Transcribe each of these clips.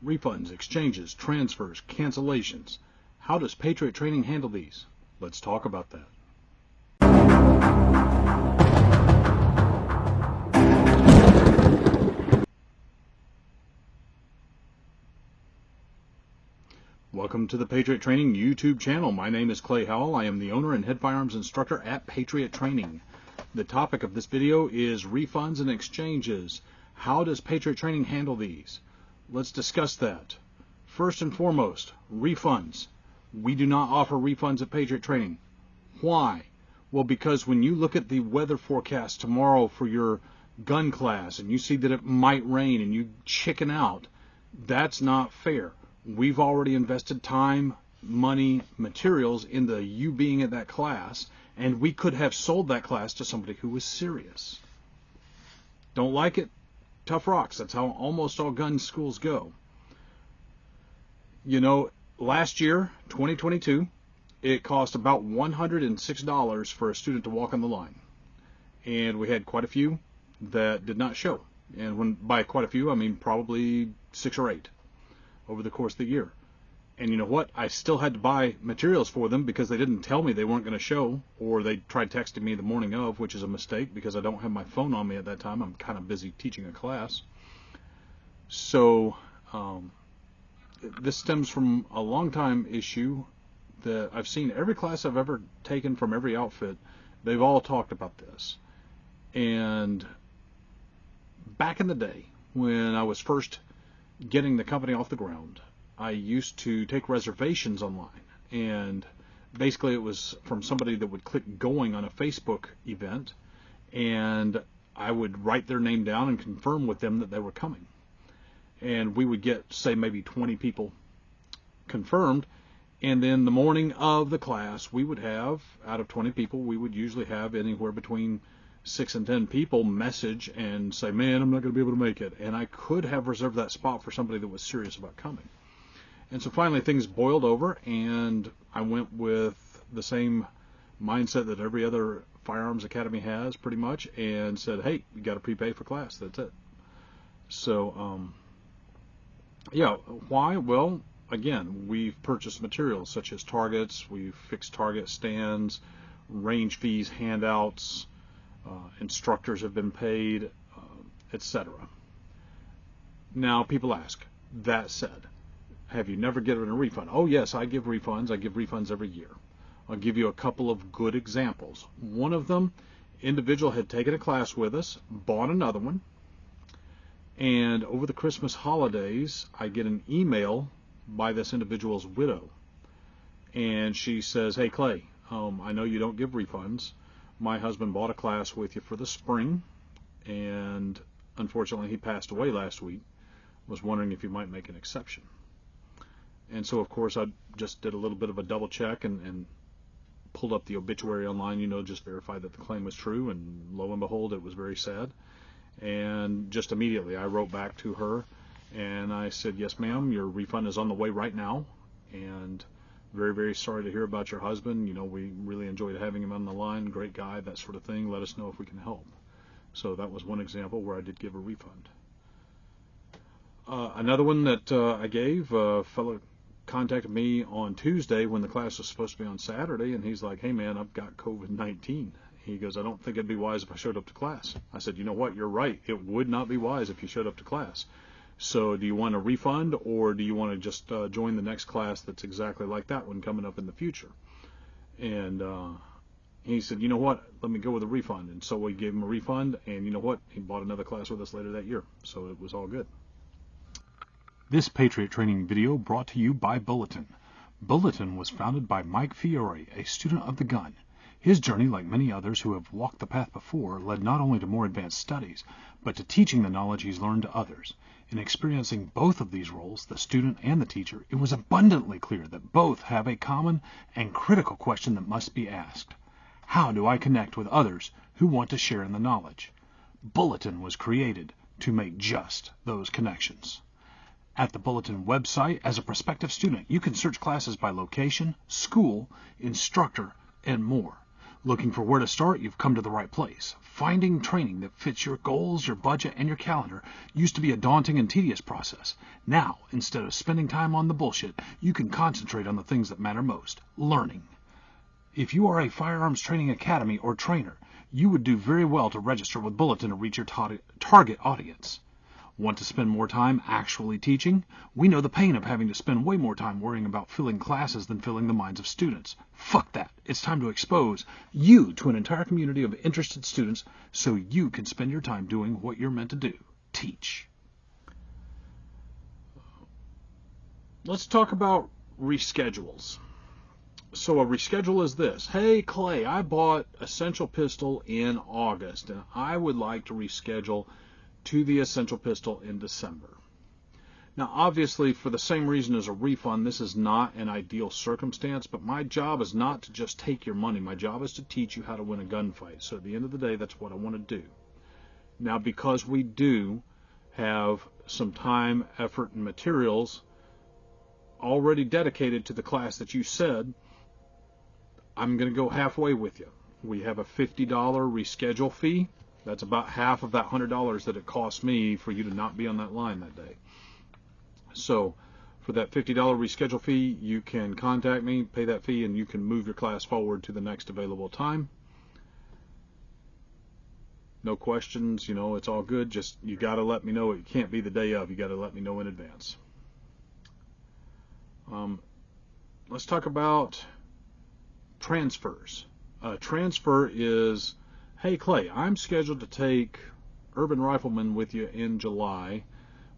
refunds, exchanges, transfers, cancellations. How does Patriot Training handle these? Let's talk about that. Welcome to the Patriot Training YouTube channel. My name is Clay Howell. I am the owner and head firearms instructor at Patriot Training. The topic of this video is refunds and exchanges. How does Patriot Training handle these? Let's discuss that. First and foremost, refunds. We do not offer refunds at Patriot Training. Why? Well, because when you look at the weather forecast tomorrow for your gun class and you see that it might rain and you chicken out, that's not fair. We've already invested time, money, materials into you being at that class, and we could have sold that class to somebody who was serious. Don't like it? Tough rocks. That's how almost all gun schools go. You know, last year, 2022, it cost about $106 for a student to walk on the line. And we had quite a few that did not show. And when by quite a few, I mean probably 6 or 8 over the course of the year. And you know what? I still had to buy materials for them because they didn't tell me they weren't going to show, or they tried texting me the morning of, which is a mistake because I don't have my phone on me at that time. I'm kind of busy teaching a class. So this stems from a long time issue that I've seen every class I've ever taken from every outfit. They've all talked about this. And back in the day when I was first getting the company off the ground, I used to take reservations online, and basically it was from somebody that would click going on a Facebook event, and I would write their name down and confirm with them that they were coming. And we would get, say, maybe 20 people confirmed, and then the morning of the class we would have, out of 20 people, we would usually have anywhere between 6 and 10 people message and say, man, I'm not going to be able to make it. And I could have reserved that spot for somebody that was serious about coming. And so finally things boiled over, and I went with the same mindset that every other firearms academy has pretty much, and said, hey, you got to prepay for class. That's it. So, yeah, why? Well, again, we've purchased materials such as targets, we've fixed target stands, range fees, handouts, instructors have been paid, etc. Now people ask, that said, have you never given a refund? Oh yes, I give refunds. I give refunds every year. I'll give you a couple of good examples. One of them, individual had taken a class with us, bought another one, and over the Christmas holidays I get an email by this individual's widow, and she says, hey Clay, I know you don't give refunds. My husband bought a class with you for the spring, and unfortunately he passed away last week. Was wondering if you might make an exception. And so of course I just did a little bit of a double check and pulled up the obituary online, you know, just verified that the claim was true, and lo and behold, it was very sad. And just immediately I wrote back to her and I said, yes ma'am, your refund is on the way right now, and very, very sorry to hear about your husband. You know, we really enjoyed having him on the line. Great guy, that sort of thing. Let us know if we can help. So that was one example where I did give a refund. Another one that I gave, a fellow contacted me on Tuesday when the class was supposed to be on Saturday, and he's like, hey man, I've got COVID-19. He goes, I don't think it'd be wise if I showed up to class. I said, you know what, you're right. It would not be wise if you showed up to class. So do you want a refund, or do you want to just join the next class that's exactly like that one coming up in the future? And he said, you know what, let me go with a refund. And so we gave him a refund, and you know what, he bought another class with us later that year. So it was all good. This Patriot Training video brought to you by Bulletin. Bulletin was founded by Mike Fiore, a student of the gun. His journey, like many others who have walked the path before, led not only to more advanced studies, but to teaching the knowledge he's learned to others. In experiencing both of these roles, the student and the teacher, it was abundantly clear that both have a common and critical question that must be asked. How do I connect with others who want to share in the knowledge? Bulletin was created to make just those connections. At the Bulletin website, as a prospective student, you can search classes by location, school, instructor, and more. Looking for where to start? You've come to the right place. Finding training that fits your goals, your budget, and your calendar used to be a daunting and tedious process. Now, instead of spending time on the bullshit, you can concentrate on the things that matter most: learning. If you are a firearms training academy or trainer, you would do very well to register with Bulletin to reach your target audience. Want to spend more time actually teaching? We know the pain of having to spend way more time worrying about filling classes than filling the minds of students. Fuck that. It's time to expose you to an entire community of interested students so you can spend your time doing what you're meant to do: teach. Let's talk about reschedules. So a reschedule is this: hey Clay, I bought Essential Pistol in August and I would like to reschedule to the Essential Pistol in December. Now obviously, for the same reason as a refund, this is not an ideal circumstance, but my job is not to just take your money. My job is to teach you how to win a gunfight. So at the end of the day, that's what I want to do. Now, because we do have some time, effort, and materials already dedicated to the class that you said, I'm going to go halfway with you. We have a $50 reschedule fee. That's about half of that $100 that it cost me for you to not be on that line that day. So for that $50 reschedule fee, you can contact me, pay that fee, and you can move your class forward to the next available time. No questions, it's all good. Just, you got to let me know. It can't be the day of. You got to let me know in advance. Let's talk about transfers. Transfer is: hey Clay, I'm scheduled to take Urban Rifleman with you in July,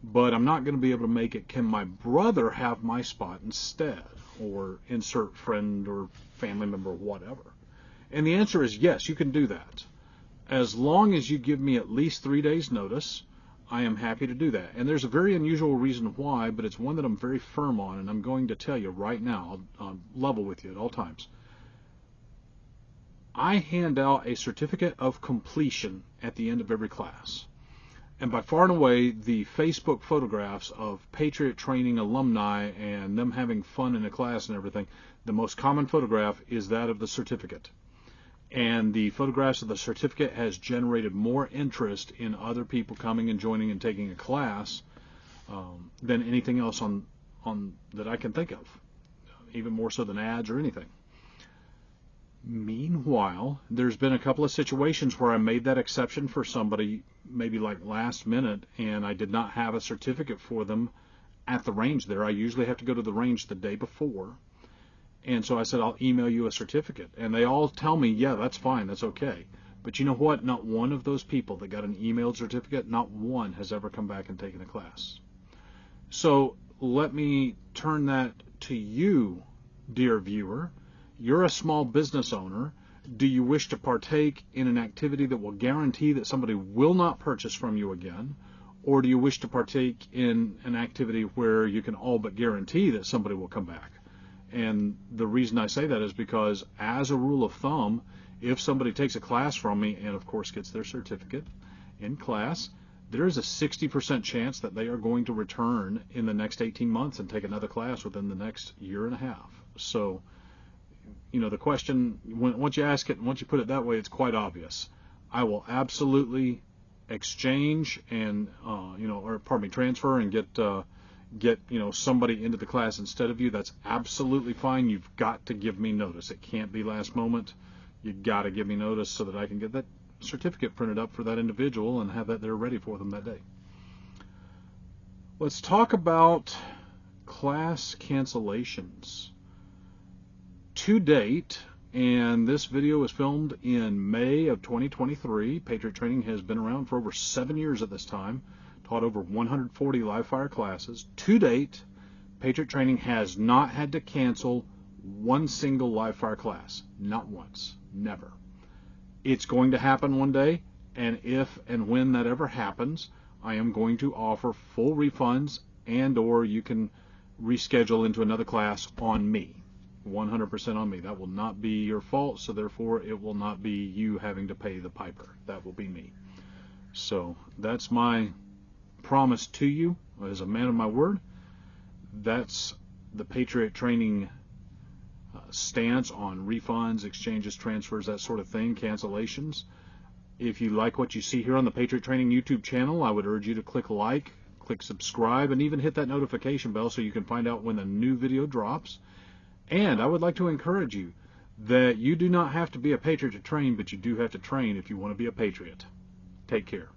but I'm not going to be able to make it. Can my brother have my spot instead? Or insert friend or family member or whatever. And the answer is yes, you can do that. As long as you give me at least 3 days notice, I am happy to do that. And there's a very unusual reason why, but it's one that I'm very firm on, and I'm going to tell you right now. I'll level with you at all times. I hand out a certificate of completion at the end of every class. And by far and away, the Facebook photographs of Patriot Training alumni and them having fun in a class and everything, the most common photograph is that of the certificate. And the photographs of the certificate has generated more interest in other people coming and joining and taking a class than anything else on that I can think of, even more so than ads or anything. Meanwhile, there's been a couple of situations where I made that exception for somebody, maybe like last minute, and I did not have a certificate for them at the range there. I usually have to go to the range the day before. And so I said, I'll email you a certificate. And they all tell me, yeah, that's fine, that's okay. But you know what? Not one of those people that got an emailed certificate, not one has ever come back and taken a class. So let me turn that to you, dear viewer. You're a small business owner. Do you wish to partake in an activity that will guarantee that somebody will not purchase from you again? Or do you wish to partake in an activity where you can all but guarantee that somebody will come back? And the reason I say that is because, as a rule of thumb, if somebody takes a class from me and, of course, gets their certificate in class, there is a 60% chance that they are going to return in the next 18 months and take another class within the next year and a half. So, the question, once you ask it, and once you put it that way, it's quite obvious. I will absolutely exchange and, transfer and get somebody into the class instead of you. That's absolutely fine. You've got to give me notice. It can't be last moment. You got to give me notice so that I can get that certificate printed up for that individual and have that there ready for them that day. Let's talk about class cancellations. To date, and this video was filmed in May of 2023. Patriot Training has been around for over 7 years at this time, taught over 140 live fire classes. To date, Patriot Training has not had to cancel one single live fire class. Not once. Never. It's going to happen one day, and if and when that ever happens, I am going to offer full refunds, and or you can reschedule into another class on me. 100% on me. That will not be your fault, so therefore it will not be you having to pay the piper. That will be me. So that's my promise to you as a man of my word. That's the Patriot Training stance on refunds, exchanges, transfers, that sort of thing, cancellations. If you like what you see here on the Patriot Training YouTube channel, I would urge you to click like, click subscribe, and even hit that notification bell so you can find out when a new video drops. And I would like to encourage you that you do not have to be a patriot to train, but you do have to train if you want to be a patriot. Take care.